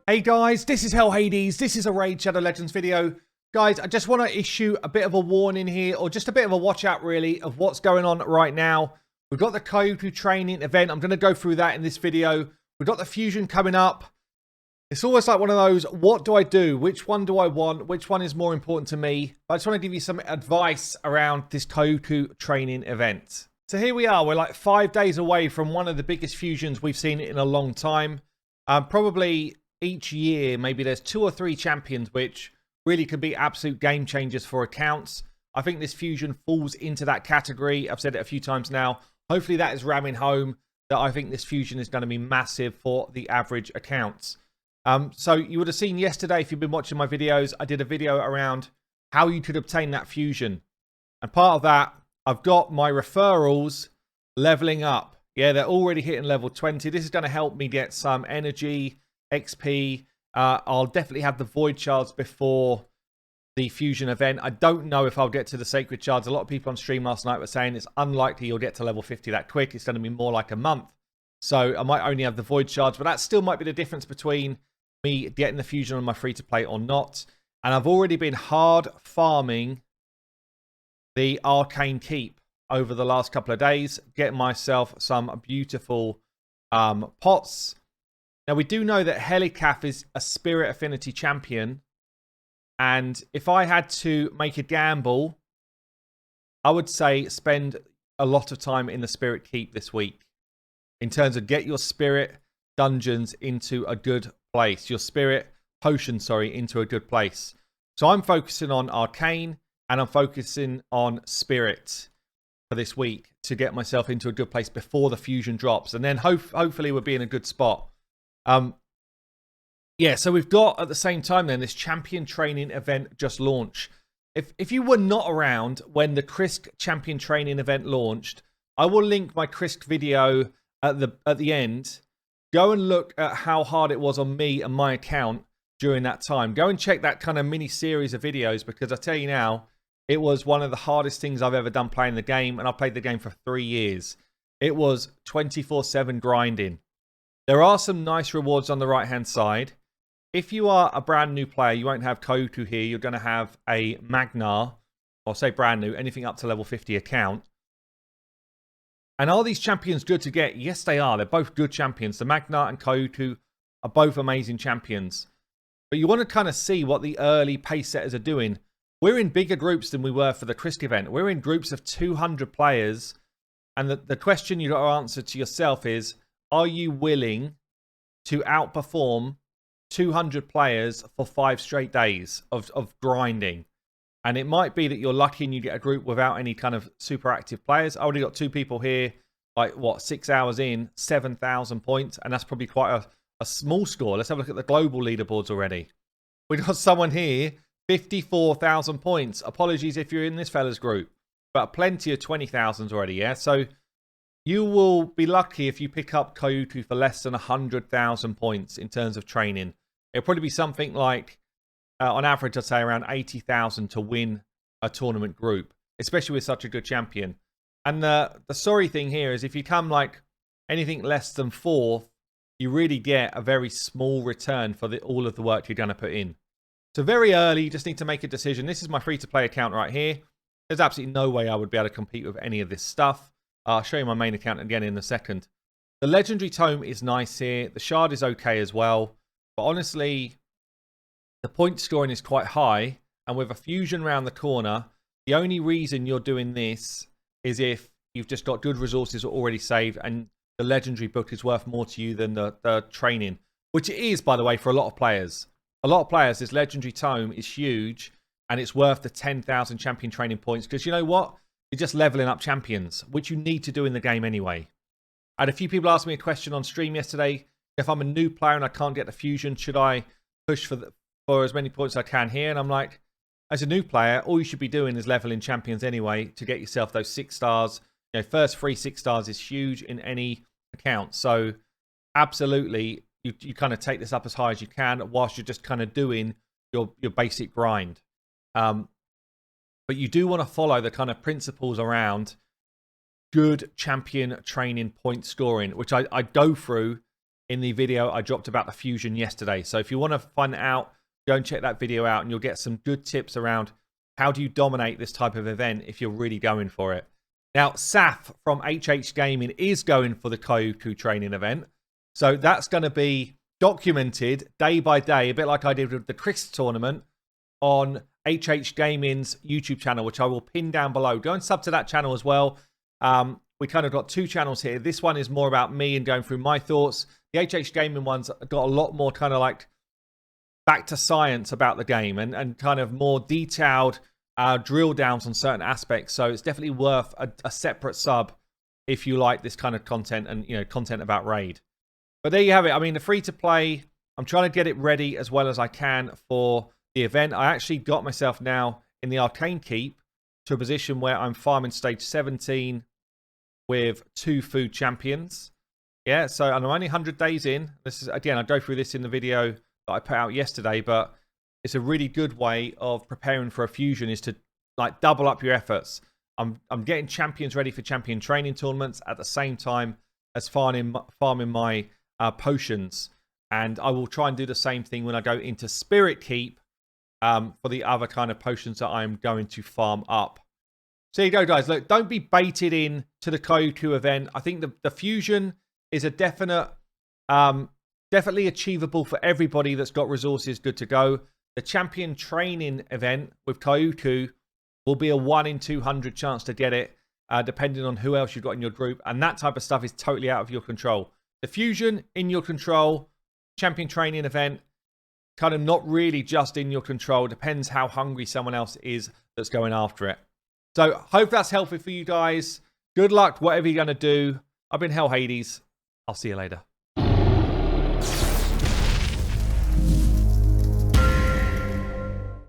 Hey guys, this is Hell Hades. This is a Raid Shadow Legends video. Guys, I just want to issue a bit of a warning here, or just a bit of a watch out really, of what's going on right now. We've got the Koyuku training event. I'm going to go through that in this video. We've got the Fusion coming up. It's always like one of those, what do I do? Which one do I want? Which one is more important to me? But I just want to give you some advice around this Koyuku training event. So here we are. We're like 5 days away from one of the biggest fusions we've seen in a long time. Probably each year, maybe there's 2 or 3 champions which really could be absolute game changers for accounts. I think this fusion falls into that category. I've said it a few times now. Hopefully that is ramming home that I think this fusion is going to be massive for the average accounts. So you would have seen yesterday, if you've been watching my videos, I did a video around how you could obtain that fusion. And part of that, I've got my referrals leveling up. Yeah, they're already hitting level 20. This is going to help me get some energy, XP. I'll definitely have the Void Shards before the Fusion event. I don't know if I'll get to the Sacred Shards. A lot of people on stream last night were saying it's unlikely you'll get to level 50 that quick. It's going to be more like a month. So I might only have the Void Shards, but that still might be the difference between me getting the Fusion on my free-to-play or not. And I've already been hard farming the Arcane Keep over the last couple of days, getting myself some beautiful pots. Now, we do know that Helicaf is a Spirit Affinity champion. And if I had to make a gamble, I would say spend a lot of time in the Spirit Keep this week. In terms of get your Spirit dungeons into a good place. Your Spirit potion, into a good place. So I'm focusing on Arcane and I'm focusing on Spirit for this week to get myself into a good place before the Fusion drops. And then hopefully we'll be in a good spot. Yeah, so we've got at the same time then this champion training event just launched. If you were not around when the Krisk champion training event launched, I will link my Krisk video at the end. Go and look at how hard it was on me and my account during that time. Go and check that kind of mini series of videos, because I tell you now, it was one of the hardest things I've ever done playing the game, and I played the game for 3 years. It was 24/7 grinding. There are some nice rewards on the right-hand side. If you are a brand new player, you won't have Koyuku here. You're going to have a Magnar, or say brand new, anything up to level 50 account. And are these champions good to get? Yes, they are. They're both good champions. The Magnar and Koyuku are both amazing champions. But you want to kind of see what the early pace setters are doing. We're in bigger groups than we were for the Krisk event. We're in groups of 200 players. And the question you got to answer to yourself is, are you willing to outperform 200 players for 5 straight days of grinding? And it might be that you're lucky and you get a group without any kind of super active players. I already got 2 people here, like what, 6 hours in, 7,000 points. And that's probably quite a small score. Let's have a look at the global leaderboards already. We've got someone here, 54,000 points. Apologies if you're in this fella's group, but plenty of 20,000s already, yeah? So you will be lucky if you pick up Koyuku for less than 100,000 points in terms of training. It'll probably be something like, on average, I'd say around 80,000 to win a tournament group, especially with such a good champion. And the sorry thing here is if you come like anything less than 4th, you really get a very small return for all of the work you're going to put in. So very early, you just need to make a decision. This is my free-to-play account right here. There's absolutely no way I would be able to compete with any of this stuff. I'll show you my main account again in a second. The Legendary Tome is nice here. The Shard is okay as well. But honestly, the point scoring is quite high. And with a Fusion around the corner, the only reason you're doing this is if you've just got good resources already saved and the Legendary book is worth more to you than the training. Which it is, by the way, for a lot of players. A lot of players, this Legendary Tome is huge. And it's worth the 10,000 champion training points. Because you know what? You're just leveling up champions, which you need to do in the game anyway. I had a few people ask me a question on stream yesterday. If I'm a new player and I can't get the Fusion, should I push for as many points as I can here? And I'm like, as a new player, all you should be doing is leveling champions anyway to get yourself those 6 stars. You know, first free 6 stars is huge in any account. So absolutely, you kind of take this up as high as you can whilst you're just kind of doing your basic grind. But you do want to follow the kind of principles around good champion training point scoring, which I go through in the video I dropped about the Fusion yesterday. So if you want to find it out, go and check that video out and you'll get some good tips around how do you dominate this type of event if you're really going for it. Now, Saf from HH Gaming is going for the Kaioku training event. So that's going to be documented day by day, a bit like I did with the Chris tournament on HH Gaming's YouTube channel, which I will pin down below. Go and sub to that channel as well. We kind of got two channels here. This one is more about me and going through my thoughts. The HH Gaming one's got a lot more kind of like back to science about the game and kind of more detailed drill downs on certain aspects. So it's definitely worth a separate sub if you like this kind of content and, you know, content about Raid. But there you have it. I mean, the free to play, I'm trying to get it ready as well as I can for the event. I actually got myself now in the Arcane Keep to a position where I'm farming stage 17 with 2 food champions. Yeah, so I'm only 100 days in. This is, again, I go through this in the video that I put out yesterday, but it's a really good way of preparing for a fusion is to like double up your efforts. I'm getting champions ready for champion training tournaments at the same time as farming my potions. And I will try and do the same thing when I go into Spirit Keep for the other kind of potions that I'm going to farm up. So there you go, guys. Look, don't be baited in to the Kaioku event. I think the fusion is a definitely achievable for everybody that's got resources good to go. The champion training event with Kaioku will be a 1 in 200 chance to get it, depending on who else you've got in your group. And that type of stuff is totally out of your control. The fusion, in your control. Champion training event, kind of not really just in your control. Depends how hungry someone else is that's going after it. So, hope that's helpful for you guys. Good luck, whatever you're going to do. I've been Hell Hades. I'll see you later.